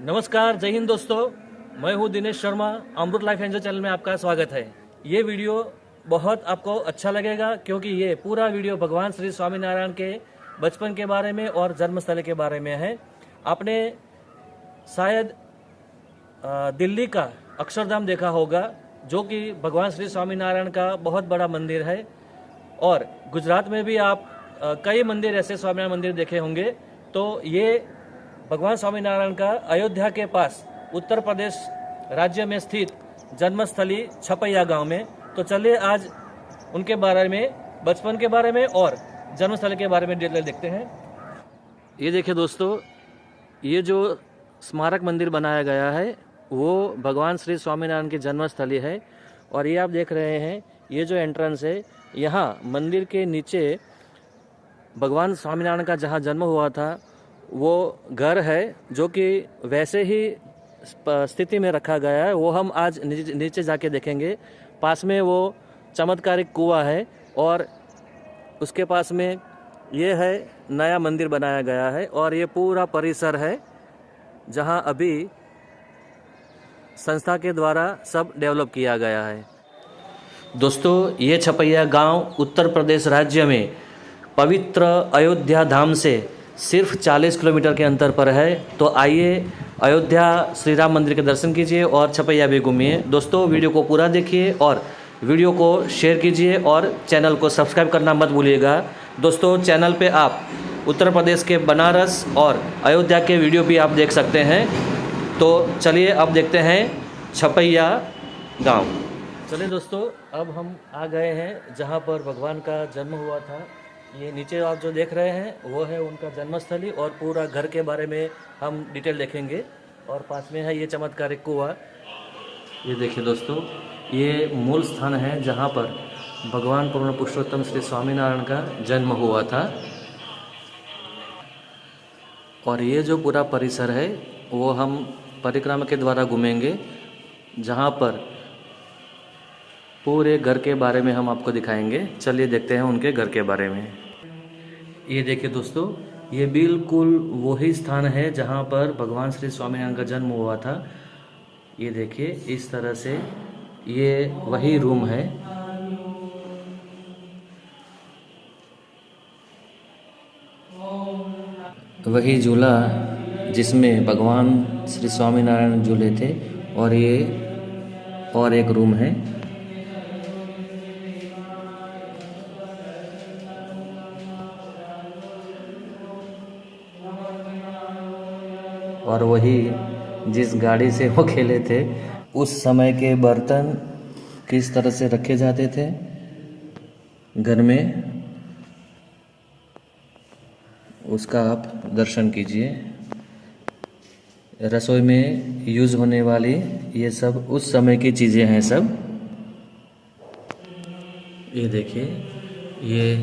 नमस्कार, जय हिंद दोस्तों। मैं हूं दिनेश शर्मा। अमृत लाइफ एंजल चैनल में आपका स्वागत है। ये वीडियो बहुत आपको अच्छा लगेगा क्योंकि ये पूरा वीडियो भगवान श्री स्वामीनारायण के बचपन के बारे में और जन्मस्थल के बारे में है। आपने शायद दिल्ली का अक्षरधाम देखा होगा, जो कि भगवान श्री स्वामीनारायण का बहुत बड़ा मंदिर है। और गुजरात में भी आप कई मंदिर ऐसे स्वामीनारायण मंदिर देखे होंगे। तो ये भगवान स्वामीनारायण का अयोध्या के पास उत्तर प्रदेश राज्य में स्थित जन्मस्थली छपैया गांव में। तो चलिए आज उनके बारे में, बचपन के बारे में और जन्मस्थल के बारे में डिटेल देखते हैं। ये देखिए दोस्तों, ये जो स्मारक मंदिर बनाया गया है वो भगवान श्री स्वामीनारायण की जन्मस्थली है। और ये आप देख रहे हैं, ये जो एंट्रेंस है, यहाँ मंदिर के नीचे भगवान स्वामीनारायण का जहाँ जन्म हुआ था वो घर है, जो कि वैसे ही स्थिति में रखा गया है। वो हम आज नीचे जाके देखेंगे। पास में वो चमत्कारिक कुआं है और उसके पास में ये है नया मंदिर बनाया गया है। और ये पूरा परिसर है जहां अभी संस्था के द्वारा सब डेवलप किया गया है। दोस्तों, ये छपैया गांव उत्तर प्रदेश राज्य में पवित्र अयोध्या धाम से सिर्फ 40 किलोमीटर के अंतर पर है। तो आइए अयोध्या श्री राम मंदिर के दर्शन कीजिए और छपैया भी घूमिए। दोस्तों, वीडियो को पूरा देखिए और वीडियो को शेयर कीजिए और चैनल को सब्सक्राइब करना मत भूलिएगा। दोस्तों, चैनल पे आप उत्तर प्रदेश के बनारस और अयोध्या के वीडियो भी आप देख सकते हैं। तो चलिए अब देखते हैं छपैया गाँव। चलिए दोस्तों, अब हम आ गए हैं जहाँ पर भगवान का जन्म हुआ था। ये नीचे आप जो देख रहे हैं वो है उनका जन्मस्थली और पूरा घर के बारे में हम डिटेल देखेंगे। और पास में है ये चमत्कारिक कुआं। ये देखिए दोस्तों, ये मूल स्थान है जहाँ पर भगवान पूर्ण पुरुषोत्तम श्री स्वामीनारायण का जन्म हुआ था। और ये जो पूरा परिसर है वो हम परिक्रमा के द्वारा घूमेंगे, जहाँ पर पूरे घर के बारे में हम आपको दिखाएंगे। चलिए देखते हैं उनके घर के बारे में। ये देखिए दोस्तों, ये बिल्कुल वही स्थान है जहाँ पर भगवान श्री स्वामीनारायण का जन्म हुआ था। ये देखिए, इस तरह से ये वही रूम है। वही झूला जिसमें भगवान श्री स्वामीनारायण झूले थे। और ये और एक रूम है। और वही जिस गाड़ी से वो खेले थे, उस समय के बर्तन किस तरह से रखे जाते थे घर में, उसका आप दर्शन कीजिए। रसोई में यूज़ होने वाली ये सब उस समय की चीज़ें हैं सब। ये देखिए, ये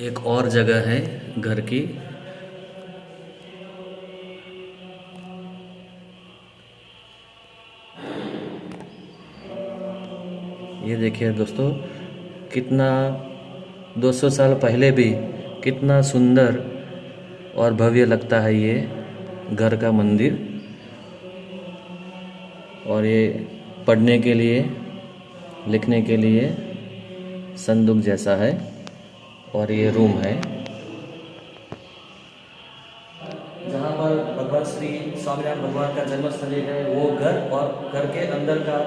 एक और जगह है घर की। ये देखिए दोस्तों, कितना 200 साल पहले भी कितना सुंदर और भव्य लगता है ये घर का मंदिर। और ये पढ़ने के लिए, लिखने के लिए संदूक जैसा है। और ये रूम है जहाँ पर भगवान श्री स्वामीनारायण भगवान का जन्मस्थली है। वो घर और घर के अंदर का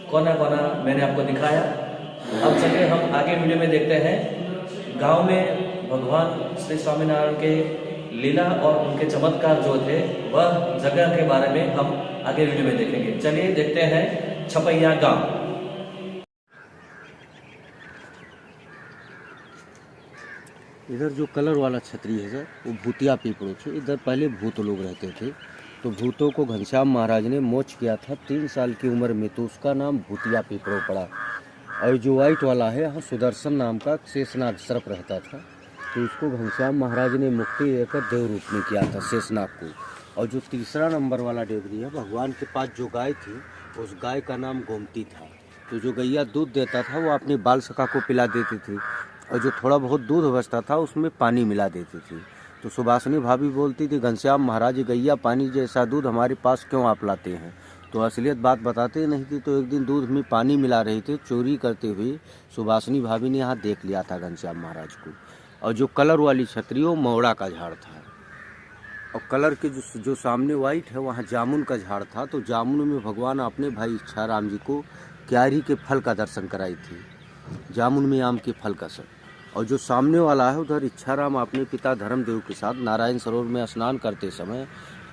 कोना कोना मैंने आपको दिखाया। अब चलिए हम आगे वीडियो में देखते हैं गांव में भगवान श्री स्वामीनारायण के लीला और उनके चमत्कार जो थे वह जगह के बारे में हम आगे वीडियो में देखेंगे। चलिए देखते हैं छपैया गांव। इधर जो कलर वाला छतरी है सर, वो भूतिया पीपड़ों से। इधर पहले भूत लोग रहते थे, तो भूतों को घनश्याम महाराज ने मोच किया था 3 साल की उम्र में, तो उसका नाम भूतिया पीपड़ों पड़ा। और जो वाइट वाला है, यहाँ सुदर्शन नाम का शेषनाग सर्प रहता था, तो उसको घनश्याम महाराज ने मुक्ति देकर देव रूप में किया था शेषनाग को। और जो तीसरा नंबर वाला डेगरी है, भगवान के पास जो गाय थी, उस गाय का नाम गोमती था। तो जो गैया दूध देता था वो अपनी बाल सखा को पिला देती थी, और जो थोड़ा बहुत दूध बचता था उसमें पानी मिला देती थी। तो सुभाषिनी भाभी बोलती थी, घनश्याम महाराज गैया पानी जैसा दूध हमारे पास क्यों आप लाते हैं। तो असलियत बात बताते नहीं थी। तो एक दिन दूध में पानी मिला रहे थे, चोरी करते हुए सुभाषिनी भाभी ने यहाँ देख लिया था घनश्याम महाराज को। और जो कलर वाली छतरी वो मौड़ा का झाड़ था, और कलर के जो सामने वाइट है वहाँ जामुन का झाड़ था। तो जामुन में भगवान अपने भाई इच्छाराम जी को क्यारी के फल का दर्शन कराई थी, जामुन में आम के फल का सब। और जो सामने वाला है उधर इच्छाराम अपने पिता धर्मदेव के साथ नारायण सरोवर में स्नान करते समय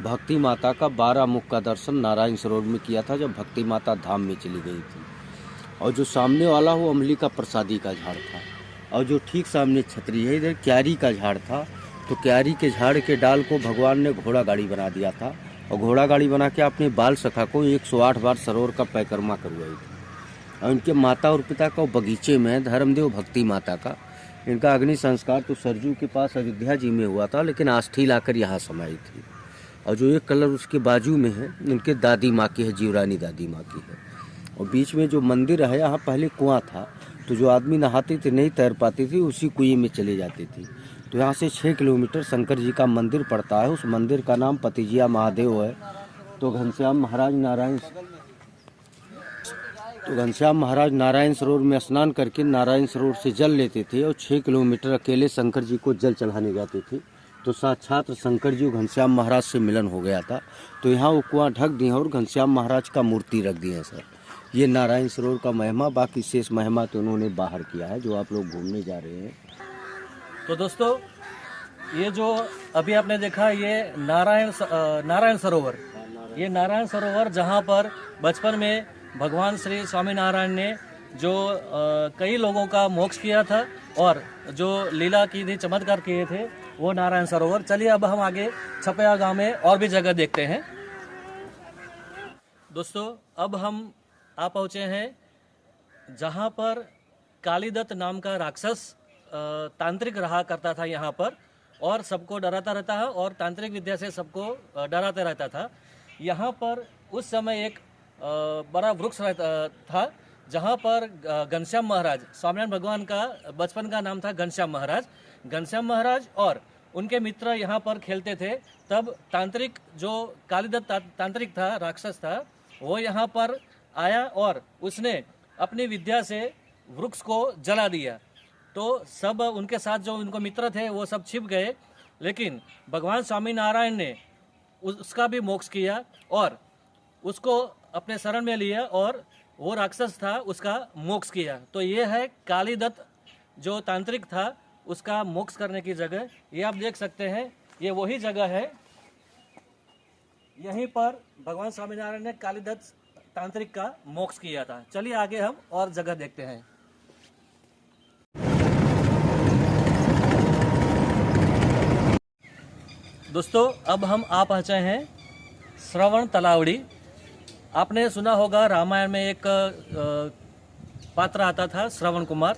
भक्ति माता का 12 मुख का दर्शन नारायण सरोवर में किया था, जब भक्ति माता धाम में चली गई थी। और जो सामने वाला वो अमली का प्रसादी का झाड़ था, और जो ठीक सामने छतरी है इधर क्यारी का झाड़ था। तो क्यारी के झाड़ के डाल को भगवान ने घोड़ा गाड़ी बना दिया था, और घोड़ा गाड़ी बना के अपने बाल सखा को 108 बार सरोवर का परिक्रमा करवाई थी। और इनके माता और पिता का बगीचे में धर्मदेव भक्ति माता का इनका अग्नि संस्कार तो सरजू के पास अयोध्या जी में हुआ था, लेकिन आस्थी लाकर यहाँ समाई थी। और जो एक कलर उसके बाजू में है इनके दादी माँ की है, जीवरानी दादी माँ की है। और बीच में जो मंदिर है यहाँ पहले कुआं था, तो जो आदमी नहाते थे नहीं तैर पाती थी उसी कुएं में चले जाते थे। तो यहाँ से 6 किलोमीटर शंकर जी का मंदिर पड़ता है, उस मंदिर का नाम पतिजिया महादेव है। तो घनश्याम महाराज नारायण सरोवर में स्नान करके नारायण सरोवर से जल लेते थे, और 6 किलोमीटर अकेले शंकर जी को जल चढ़ाने जाते थे। तो साक्षात शंकर जी घनश्याम महाराज से मिलन हो गया था। तो यहाँ वो कुआं ढक दिए और घनश्याम महाराज का मूर्ति रख दी है सर। ये नारायण सरोवर का महिमा, बाकी शेष महिमा तो उन्होंने बाहर किया है, जो आप लोग घूमने जा रहे हैं। तो दोस्तों, ये जो अभी आपने देखा ये नारायण सरोवर, ये नारायण सरोवर जहाँ पर बचपन में भगवान श्री स्वामीनारायण ने जो कई लोगों का मोक्ष किया था और जो लीला की थी, चमत्कार किए थे, वो नारायण सरोवर। चलिए अब हम आगे छपया गांव में और भी जगह देखते हैं। दोस्तों, अब हम आ पहुँचे हैं जहाँ पर कालीदत्त नाम का राक्षस तांत्रिक रहा करता था यहाँ पर, और सबको डराता रहता है और तांत्रिक विद्या से सबको डराता रहता था। यहाँ पर उस समय एक बड़ा वृक्ष था जहाँ पर घनश्याम महाराज, स्वामीनारायण भगवान का बचपन का नाम था घनश्याम महाराज और उनके मित्र यहाँ पर खेलते थे। तब तांत्रिक जो कालीदत्त तांत्रिक था, राक्षस था, वो यहाँ पर आया और उसने अपनी विद्या से वृक्ष को जला दिया। तो सब उनके साथ जो उनको मित्र थे वो सब छिप गए, लेकिन भगवान स्वामीनारायण ने उसका भी मोक्ष किया और उसको अपने शरण में लिया और वो राक्षस था उसका मोक्ष किया। तो ये है कालीदत्त जो तांत्रिक था उसका मोक्ष करने की जगह। ये आप देख सकते हैं, ये वही जगह है। यहीं पर भगवान स्वामीनारायण ने कालीदत्त तांत्रिक का मोक्ष किया था। चलिए आगे हम और जगह देखते हैं। दोस्तों, अब हम आ पहुंचे हैं श्रवण तलावड़ी। आपने सुना होगा रामायण में एक पात्र आता था श्रवण कुमार,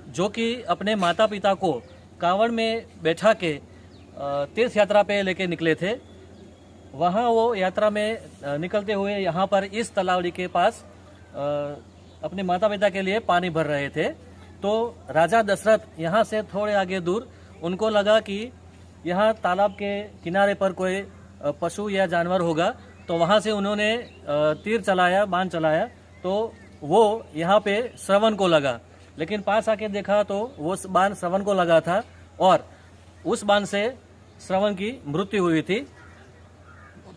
जो कि अपने माता पिता को कांवड़ में बैठा के तीर्थ यात्रा पे लेके निकले थे। वहाँ वो यात्रा में निकलते हुए यहाँ पर इस तलावड़ी के पास अपने माता पिता के लिए पानी भर रहे थे। तो राजा दशरथ यहाँ से थोड़े आगे दूर, उनको लगा कि यहाँ तालाब के किनारे पर कोई पशु या जानवर होगा, तो वहाँ से उन्होंने तीर चलाया, बाण चलाया। तो वो यहाँ पे श्रवण को लगा, लेकिन पास आके देखा तो वो बाण श्रवण को लगा था और उस बाण से श्रवण की मृत्यु हुई थी।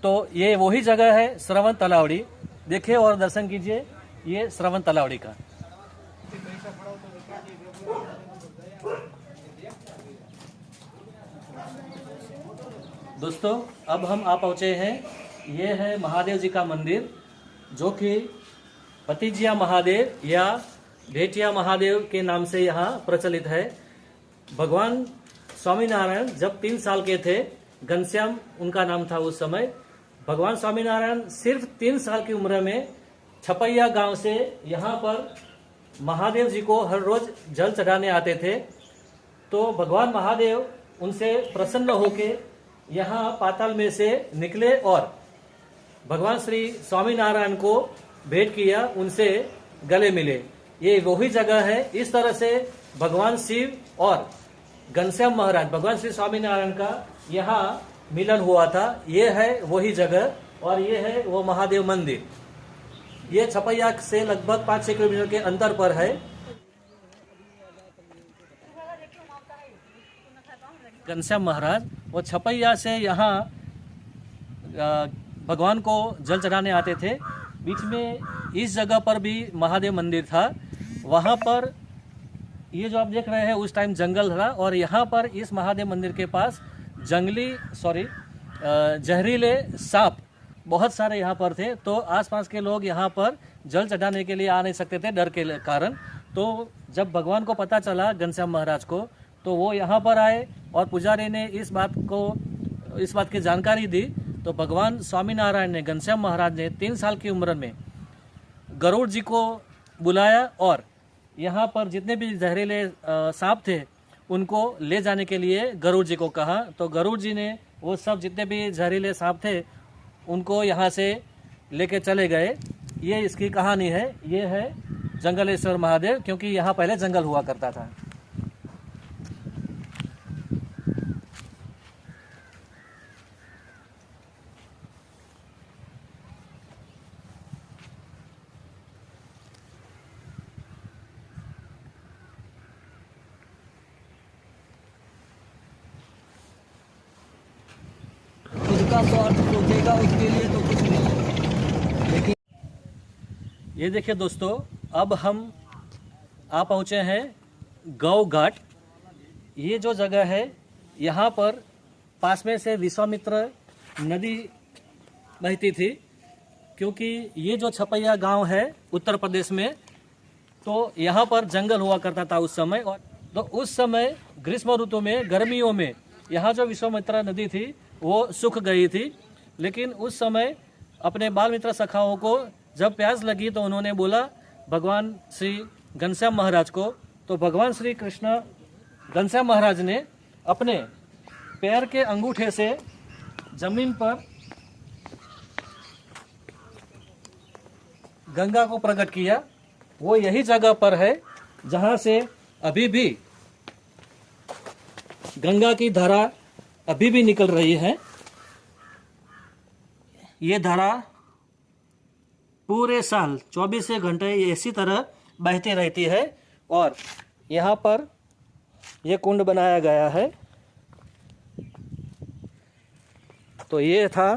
तो ये वही जगह है श्रवण तलावड़ी। देखिए और दर्शन कीजिए ये श्रवण तलावड़ी का। दोस्तों, अब हम आ पहुँचे हैं, ये है महादेव जी का मंदिर, जो कि पतिजिया महादेव या भेटिया महादेव के नाम से यहाँ प्रचलित है। भगवान स्वामीनारायण जब 3 साल के थे, घनश्याम उनका नाम था उस समय, भगवान स्वामीनारायण सिर्फ 3 साल की उम्र में छपैया गांव से यहाँ पर महादेव जी को हर रोज जल चढ़ाने आते थे। तो भगवान महादेव उनसे प्रसन्न होके यहाँ पाताल में से निकले और भगवान श्री स्वामीनारायण को भेंट किया, उनसे गले मिले। ये वही जगह है। इस तरह से भगवान शिव और घनश्याम महाराज भगवान श्री स्वामीनारायण का यहाँ मिलन हुआ था। ये है वही जगह और ये है वो महादेव मंदिर। ये छपैया से लगभग 5-6 किलोमीटर के अंतर पर है। घनश्याम महाराज वो छपैया से यहाँ भगवान को जल चढ़ाने आते थे। बीच में इस जगह पर भी महादेव मंदिर था। वहाँ पर ये जो आप देख रहे हैं उस टाइम जंगल था और यहाँ पर इस महादेव मंदिर के पास जहरीले सांप बहुत सारे यहाँ पर थे। तो आसपास के लोग यहाँ पर जल चढ़ाने के लिए आ नहीं सकते थे डर के कारण। तो जब भगवान को पता चला घनश्याम महाराज को, तो वो यहाँ पर आए और पुजारी ने इस बात की जानकारी दी। तो भगवान स्वामीनारायण ने, घनश्याम महाराज ने 3 साल की उम्र में गरुड़ जी को बुलाया और यहाँ पर जितने भी जहरीले सांप थे उनको ले जाने के लिए गरुड़ जी को कहा। तो गरुड़ जी ने वो सब जितने भी जहरीले सांप थे उनको यहाँ से लेके चले गए। ये इसकी कहानी है। ये है जंगलेश्वर महादेव, क्योंकि यहाँ पहले जंगल हुआ करता था। खुद का स्वार्थ सोचेगा उसके लिए तो कुछ नहीं है। लेकिन ये देखिए दोस्तों, अब हम आ पहुँचे हैं गौ घाट। ये जो जगह है यहाँ पर पास में से विश्वामित्र नदी बहती थी। क्योंकि ये जो छपैया गांव है उत्तर प्रदेश में, तो यहाँ पर जंगल हुआ करता था उस समय। और तो उस समय ग्रीष्म ऋतु में, गर्मियों में यहाँ जो विश्वामित्र नदी थी वो सूख गई थी। लेकिन उस समय अपने बाल मित्र सखाओं को जब प्यास लगी तो उन्होंने बोला भगवान श्री घनश्याम महाराज को। तो भगवान श्री कृष्ण घनश्याम महाराज ने अपने पैर के अंगूठे से जमीन पर गंगा को प्रकट किया। वो यही जगह पर है जहाँ से अभी भी गंगा की धारा अभी भी निकल रही है। ये धारा पूरे साल 24 घंटे इसी तरह बहती रहती है। और यहाँ पर ये कुंड बनाया गया है। तो ये था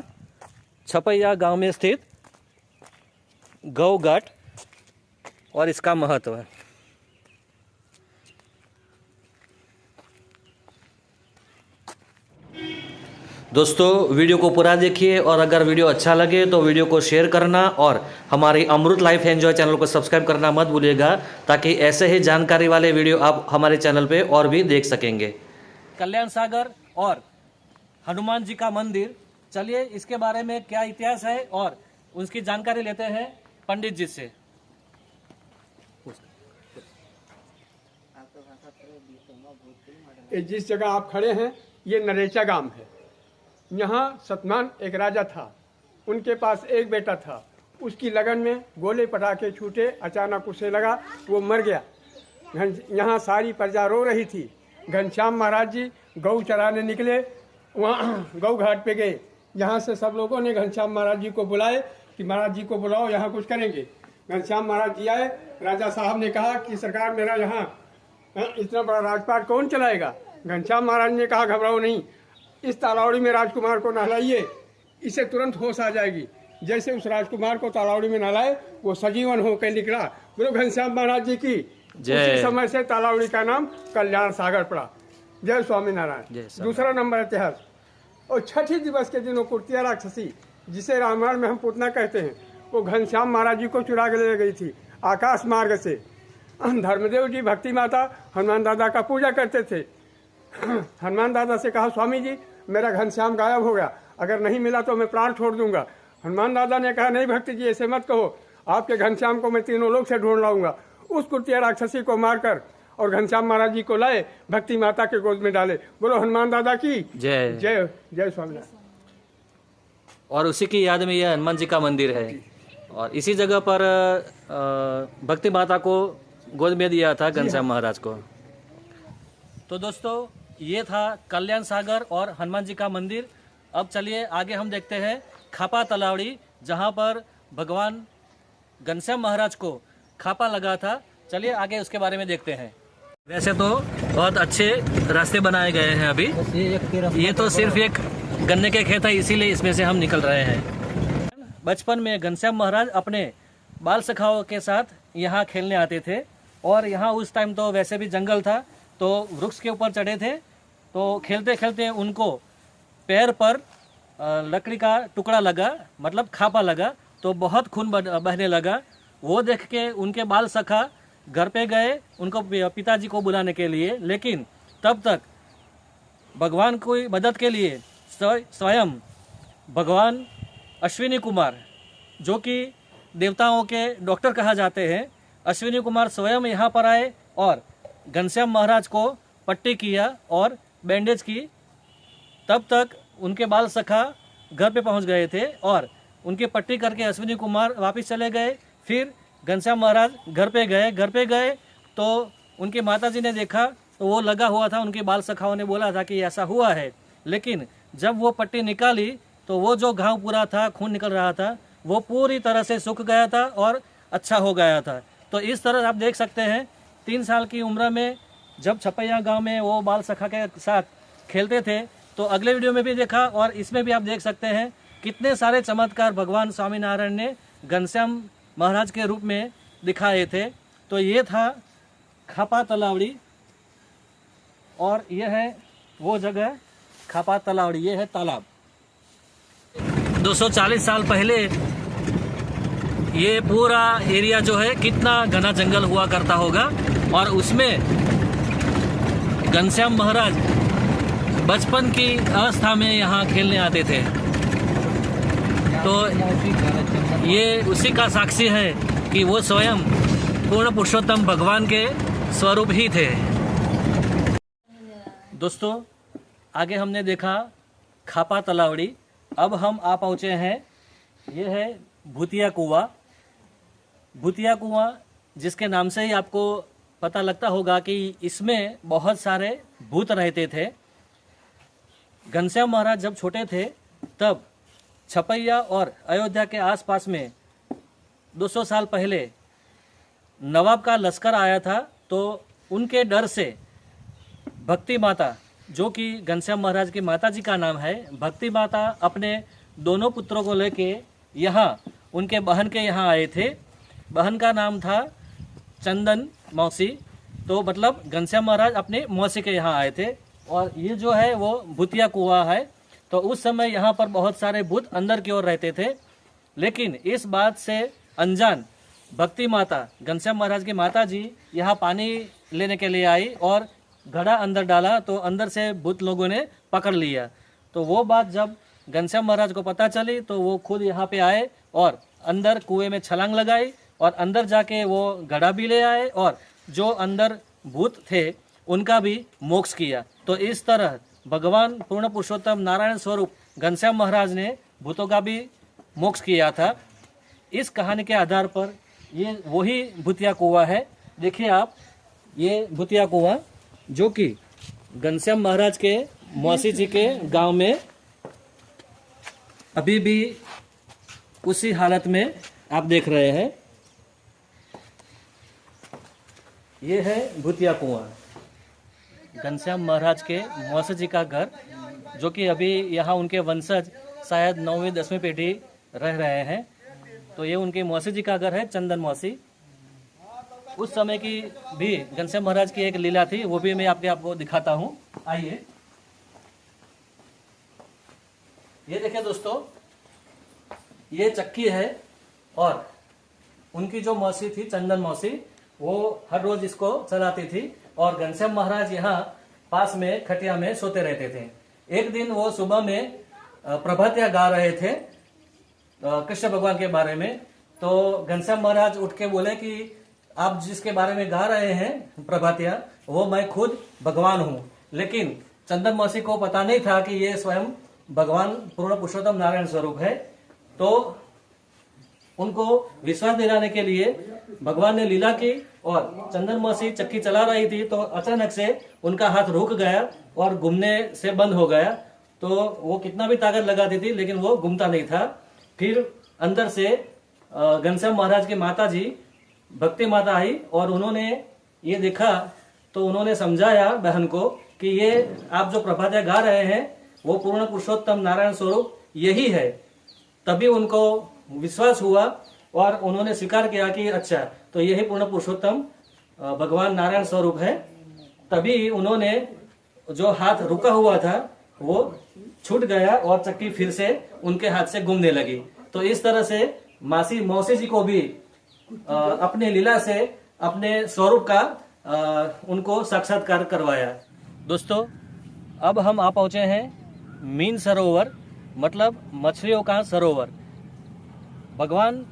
छपैया गांव में स्थित गौ घाट और इसका महत्व है। दोस्तों वीडियो को पूरा देखिए और अगर वीडियो अच्छा लगे तो वीडियो को शेयर करना और हमारी अमृत लाइफ एंजॉय चैनल को सब्सक्राइब करना मत भूलिएगा, ताकि ऐसे ही जानकारी वाले वीडियो आप हमारे चैनल पे और भी देख सकेंगे। कल्याण सागर और हनुमान जी का मंदिर, चलिए इसके बारे में क्या इतिहास है और उसकी जानकारी लेते हैं पंडित जी से। जिस जगह आप खड़े हैं ये नरेचा गांव है। यहाँ सतनान एक राजा था, उनके पास एक बेटा था। उसकी लगन में गोले पटाखे छूटे, अचानक उसे लगा वो मर गया। यहाँ सारी प्रजा रो रही थी। घनश्याम महाराज जी गौ चराने निकले, वहाँ गौ घाट पे गए। यहाँ से सब लोगों ने घनश्याम महाराज जी को बुलाए कि महाराज जी को बुलाओ, यहाँ कुछ करेंगे। घनश्याम महाराज जी आए। राजा साहब ने कहा कि सरकार मेरा यहाँ इतना बड़ा राजपाट कौन चलाएगा। घनश्याम महाराज ने कहा घबराओ नहीं, इस तालावड़ी में राजकुमार को नहलाइए, इसे तुरंत होश आ जाएगी। जैसे उस राजकुमार को तालावड़ी में नहलाए वो सजीवन होकर निकला। बोलो घनश्याम महाराज जी की जय। उसी समय से तालावड़ी का नाम कल्याण सागर पड़ा। जय स्वामीनारायण। दूसरा नंबर इतिहास। और छठी दिवस के दिन वो कुर्तिया राक्षसी, जिसे रामायण में हम पूतना कहते हैं, वो घनश्याम महाराज जी को चुरा के ले गई थी आकाश मार्ग से। धर्मदेव जी भक्ति माता हनुमान दादा का पूजा करते थे। हनुमान दादा से कहा स्वामी जी मेरा घनश्याम गायब हो गया, अगर नहीं मिला तो मैं प्राण छोड़ दूंगा। हनुमान दादा ने कहा नहीं भक्ति जी ऐसे मत कहो, आपके घनश्याम को मैं तीनों लोग से ढूंढ लाऊंगा। उस कुर्तिया राक्षसी को मारकर और घनश्याम महाराज जी को लाए, भक्ति माता के गोद में डाले। बोलो हनुमान दादा की जय। जय जय स्वामी। और उसी की याद में यह हनुमान जी का मंदिर है। और इसी जगह पर भक्ति माता को गोद में दिया था घनश्याम महाराज को। तो दोस्तों ये था कल्याण सागर और हनुमान जी का मंदिर। अब चलिए आगे हम देखते हैं खापा तलावड़ी, जहाँ पर भगवान घनश्याम महाराज को खापा लगा था। चलिए आगे उसके बारे में देखते हैं। वैसे तो बहुत अच्छे रास्ते बनाए गए हैं अभी। बस ये तो सिर्फ एक गन्ने के खेत है, इसीलिए इसमें से हम निकल रहे हैं। बचपन में घनश्याम महाराज अपने बाल सखाओं के साथ यहाँ खेलने आते थे, और यहाँ उस टाइम तो वैसे भी जंगल था, तो वृक्ष के ऊपर चढ़े थे। तो खेलते खेलते उनको पैर पर लकड़ी का टुकड़ा लगा, मतलब खापा लगा, तो बहुत खून बहने लगा। वो देख के उनके बाल सखा घर पे गए उनको पिताजी को बुलाने के लिए, लेकिन तब तक भगवान की मदद के लिए स्वयं भगवान अश्विनी कुमार, जो कि देवताओं के डॉक्टर कहा जाते हैं, अश्विनी कुमार स्वयं यहाँ पर आए और घनश्याम महाराज को पट्टी किया और बैंडेज की। तब तक उनके बाल सखा घर पे पहुँच गए थे और उनकी पट्टी करके अश्विनी कुमार वापस चले गए। फिर घनश्याम महाराज घर पे गए तो उनकी माताजी ने देखा, तो वो लगा हुआ था। उनके बाल सखाओं ने बोला था कि ऐसा हुआ है, लेकिन जब वो पट्टी निकाली तो वो जो घाव पूरा था, खून निकल रहा था, वो पूरी तरह से सूख गया था और अच्छा हो गया था। तो इस तरह आप देख सकते हैं 3 साल की उम्र में जब छपैया गांव में वो बाल सखा के साथ खेलते थे, तो अगले वीडियो में भी देखा और इसमें भी आप देख सकते हैं कितने सारे चमत्कार भगवान स्वामीनारायण ने घनश्याम महाराज के रूप में दिखाए थे। तो ये था खापा तलावड़ी, और ये है वो जगह खापा तलावड़ी, ये है तालाब। 240 साल पहले ये पूरा एरिया जो है कितना घना जंगल हुआ करता होगा, और उसमें घनश्याम महाराज बचपन की अवस्था में यहाँ खेलने आते थे। तो ये उसी का साक्षी है कि वो स्वयं पूर्ण पुरुषोत्तम भगवान के स्वरूप ही थे। दोस्तों, आगे हमने देखा खापा तलावड़ी। अब हम आ पहुँचे हैं, ये है भूतिया कुआं। भूतिया कुआं जिसके नाम से ही आपको पता लगता होगा कि इसमें बहुत सारे भूत रहते थे। घनश्याम महाराज जब छोटे थे तब छपैया और अयोध्या के आसपास में 200 साल पहले नवाब का लश्कर आया था, तो उनके डर से भक्ति माता, जो कि घनश्याम महाराज की माता जी का नाम है, भक्ति माता अपने दोनों पुत्रों को लेके यहाँ उनके बहन के यहाँ आए थे। बहन का नाम था चंदन मौसी, तो मतलब घनश्याम महाराज अपने मौसी के यहाँ आए थे। और ये जो है वो भूतिया कुआं है। तो उस समय यहाँ पर बहुत सारे भूत अंदर की ओर रहते थे, लेकिन इस बात से अनजान भक्ति माता, घनश्याम महाराज की माता जी यहाँ पानी लेने के लिए आई और घड़ा अंदर डाला, तो अंदर से भूत लोगों ने पकड़ लिया। तो वो बात जब घनश्याम महाराज को पता चली तो वो खुद यहाँ पे आए और अंदर कुएं में छलांग लगाई और अंदर जाके वो घड़ा भी ले आए और जो अंदर भूत थे उनका भी मोक्ष किया। तो इस तरह भगवान पूर्ण पुरुषोत्तम नारायण स्वरूप घनश्याम महाराज ने भूतों का भी मोक्ष किया था। इस कहानी के आधार पर ये वही भूतिया कुआं है। देखिए आप, ये भूतिया कुआं जो कि घनश्याम महाराज के मौसी जी के गांव में अभी भी उसी हालत में आप देख रहे हैं। ये है भूतिया कुआं, घनश्याम महाराज के मौसी जी का घर, जो कि अभी यहाँ उनके वंशज शायद 9वीं 10वीं पीढ़ी रह रहे हैं। तो ये उनके मौसी जी का घर है, चंदन मौसी। उस समय की भी घनश्याम महाराज की एक लीला थी, वो भी मैं आपको दिखाता हूँ। आइए, ये देखिए दोस्तों, ये चक्की है और उनकी जो मौसी थी चंदन मौसी, वो हर रोज इसको चलाती थी और घनश्याम महाराज यहाँ पास में खटिया में सोते रहते थे। एक दिन वो सुबह में प्रभातिया गा रहे थे कृष्ण भगवान के बारे में। तो घनश्याम महाराज उठ के बोले कि आप जिसके बारे में गा रहे हैं प्रभातिया, वो मैं खुद भगवान हूँ। लेकिन चंदन मौसी को पता नहीं था कि ये स्वयं भगवान पूर्ण पुरुषोत्तम नारायण स्वरूप है। तो उनको विश्वास दिलाने के लिए भगवान ने लीला की और चंदन मौसी चक्की चला रही थी तो अचानक से उनका हाथ रुक गया और घूमने से बंद हो गया। तो वो कितना भी ताकत लगाती थी लेकिन वो घूमता नहीं था। फिर अंदर से घनश्याम महाराज की माता जी भक्ति माता आई और उन्होंने ये देखा तो उन्होंने समझाया बहन को कि ये आप जो प्रभातिया गा रहे हैं वो पूर्ण पुरुषोत्तम नारायण स्वरूप यही है। तभी उनको विश्वास हुआ और उन्होंने स्वीकार किया कि अच्छा तो यही पूर्ण पुरुषोत्तम भगवान नारायण स्वरूप है। तभी उन्होंने जो हाथ रुका हुआ था वो छूट गया और चक्की फिर से उनके हाथ से घूमने लगी। तो इस तरह से मौसी जी को भी अपने लीला से अपने स्वरूप का उनको साक्षात्कार करवाया। दोस्तों अब हम आ पहुंचे हैं मीन सरोवर मतलब मछलियों का सरोवर। भगवान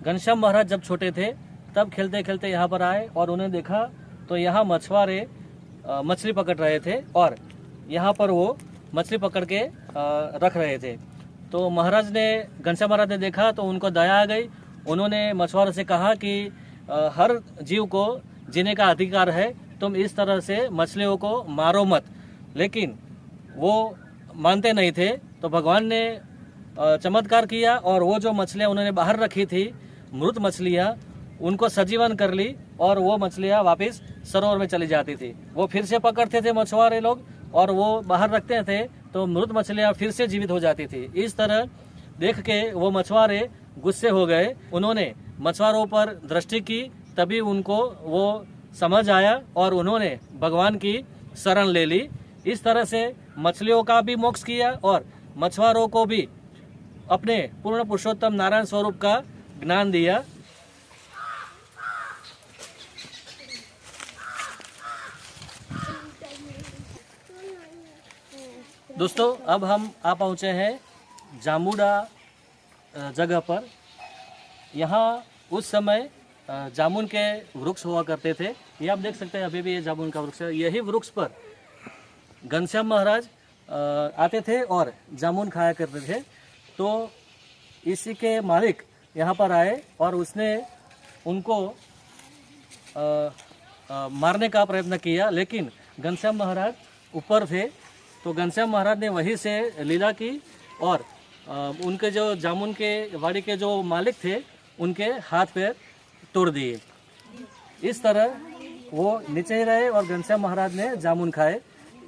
घनश्याम महाराज जब छोटे थे तब खेलते खेलते यहाँ पर आए और उन्हें देखा तो यहाँ मछुआरे मछली पकड़ रहे थे और यहाँ पर वो मछली पकड़ के रख रहे थे। तो महाराज ने घनश्याम महाराज ने देखा तो उनको दया आ गई। उन्होंने मछुआरों से कहा कि हर जीव को जीने का अधिकार है, तुम इस तरह से मछलियों को मारो मत। लेकिन वो मानते नहीं थे। तो भगवान ने चमत्कार किया और वो जो मछलियाँ उन्होंने बाहर रखी थी मृत मछलियाँ उनको सजीवन कर ली और वो मछलियाँ वापस सरोवर में चली जाती थी। वो फिर से पकड़ते थे मछुआरे लोग और वो बाहर रखते थे तो मृत मछलियाँ फिर से जीवित हो जाती थी। इस तरह देख के वो मछुआरे गुस्से हो गए। उन्होंने मछुआरों पर दृष्टि की तभी उनको वो समझ आया और उन्होंने भगवान की शरण ले ली। इस तरह से मछलियों का भी मोक्ष किया और मछुआरों को भी अपने पूर्ण पुरुषोत्तम नारायण स्वरूप का ज्ञान दिया। दोस्तों अब हम आ पहुंचे हैं जामुड़ा जगह पर। यहाँ उस समय जामुन के वृक्ष हुआ करते थे। ये आप देख सकते हैं अभी भी ये जामुन का वृक्ष है। यही वृक्ष पर घनश्याम महाराज आते थे और जामुन खाया करते थे। तो इसी के मालिक यहाँ पर आए और उसने उनको मारने का प्रयत्न किया लेकिन घनश्याम महाराज ऊपर थे। तो घनश्याम महाराज ने वहीं से लीला की और उनके जो जामुन के वाड़ी के जो मालिक थे उनके हाथ पैर तोड़ दिए। इस तरह वो नीचे ही रहे और घनश्याम महाराज ने जामुन खाए।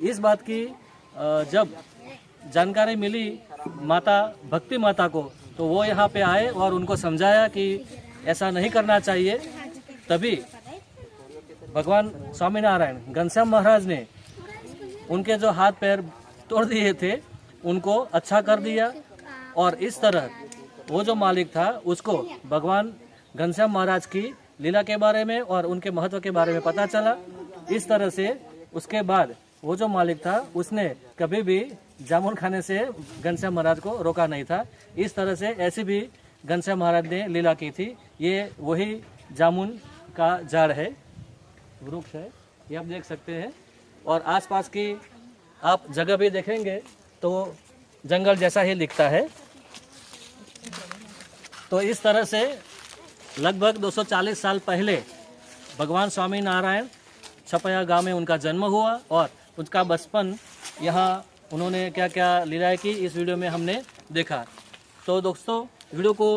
इस बात की जब जानकारी मिली माता भक्ति माता को तो वो यहाँ पे आए और उनको समझाया कि ऐसा नहीं करना चाहिए। तभी भगवान स्वामीनारायण घनश्याम महाराज ने उनके जो हाथ पैर तोड़ दिए थे उनको अच्छा कर दिया और इस तरह वो जो मालिक था उसको भगवान घनश्याम महाराज की लीला के बारे में और उनके महत्व के बारे में पता चला। इस तरह से उसके बाद वो जो मालिक था उसने कभी भी जामुन खाने से घनश्याम महाराज को रोका नहीं था। इस तरह से ऐसे भी घनश्याम महाराज ने लीला की थी। ये वही जामुन का झाड़ है, वृक्ष है, ये आप देख सकते हैं। और आसपास की आप जगह भी देखेंगे तो जंगल जैसा ही दिखता है। तो इस तरह से लगभग 240 साल पहले भगवान स्वामी नारायण छपया गांव में उनका जन्म हुआ और उनका बचपन यहाँ उन्होंने क्या क्या लीलाएं की इस वीडियो में हमने देखा। तो दोस्तों वीडियो को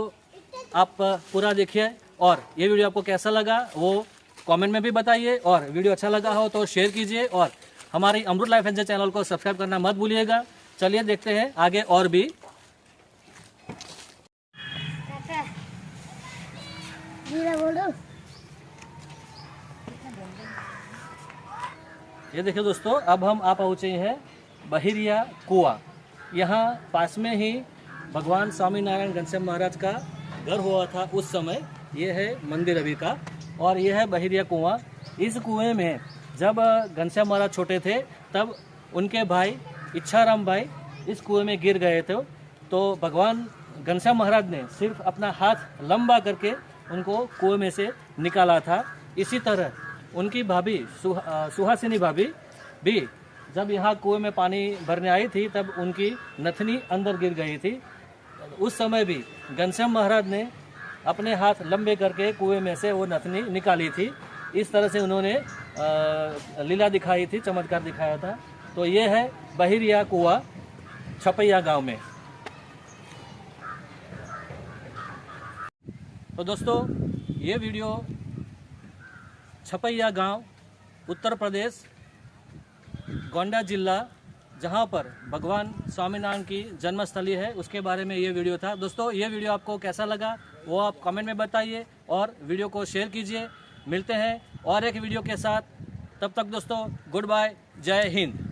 आप पूरा देखिए और ये वीडियो आपको कैसा लगा वो कमेंट में भी बताइए और वीडियो अच्छा लगा हो तो शेयर कीजिए और हमारी अमृत लाइफ एंजल चैनल को सब्सक्राइब करना मत भूलिएगा। चलिए देखते हैं आगे और भी। ये देखिए दोस्तों अब हम आ पहुँचे हैं बहिरिया कुआं। यहाँ पास में ही भगवान स्वामीनारायण घनश्याम महाराज का घर हुआ था उस समय। ये है मंदिर अभी का और ये है बहिरिया कुआं। इस कुएं में जब घनश्याम महाराज छोटे थे तब उनके भाई इच्छाराम भाई इस कुएं में गिर गए थे। तो भगवान घनश्याम महाराज ने सिर्फ अपना हाथ लंबा करके उनको कुएं में से निकाला था। इसी तरह उनकी भाभी सुहासिनी भाभी भी जब यहाँ कुएं में पानी भरने आई थी तब उनकी नथनी अंदर गिर गई थी। उस समय भी घनश्याम महाराज ने अपने हाथ लंबे करके कुएं में से वो नथनी निकाली थी। इस तरह से उन्होंने लीला दिखाई थी, चमत्कार दिखाया था। तो ये है बहिरिया कुआं छपैया गांव में। तो दोस्तों ये वीडियो छपैया गांव, उत्तर प्रदेश, गोंडा जिला, जहां पर भगवान स्वामीनारायण की जन्मस्थली है, उसके बारे में ये वीडियो था। दोस्तों ये वीडियो आपको कैसा लगा वो आप कमेंट में बताइए और वीडियो को शेयर कीजिए। मिलते हैं और एक वीडियो के साथ, तब तक दोस्तों गुड बाय, जय हिंद।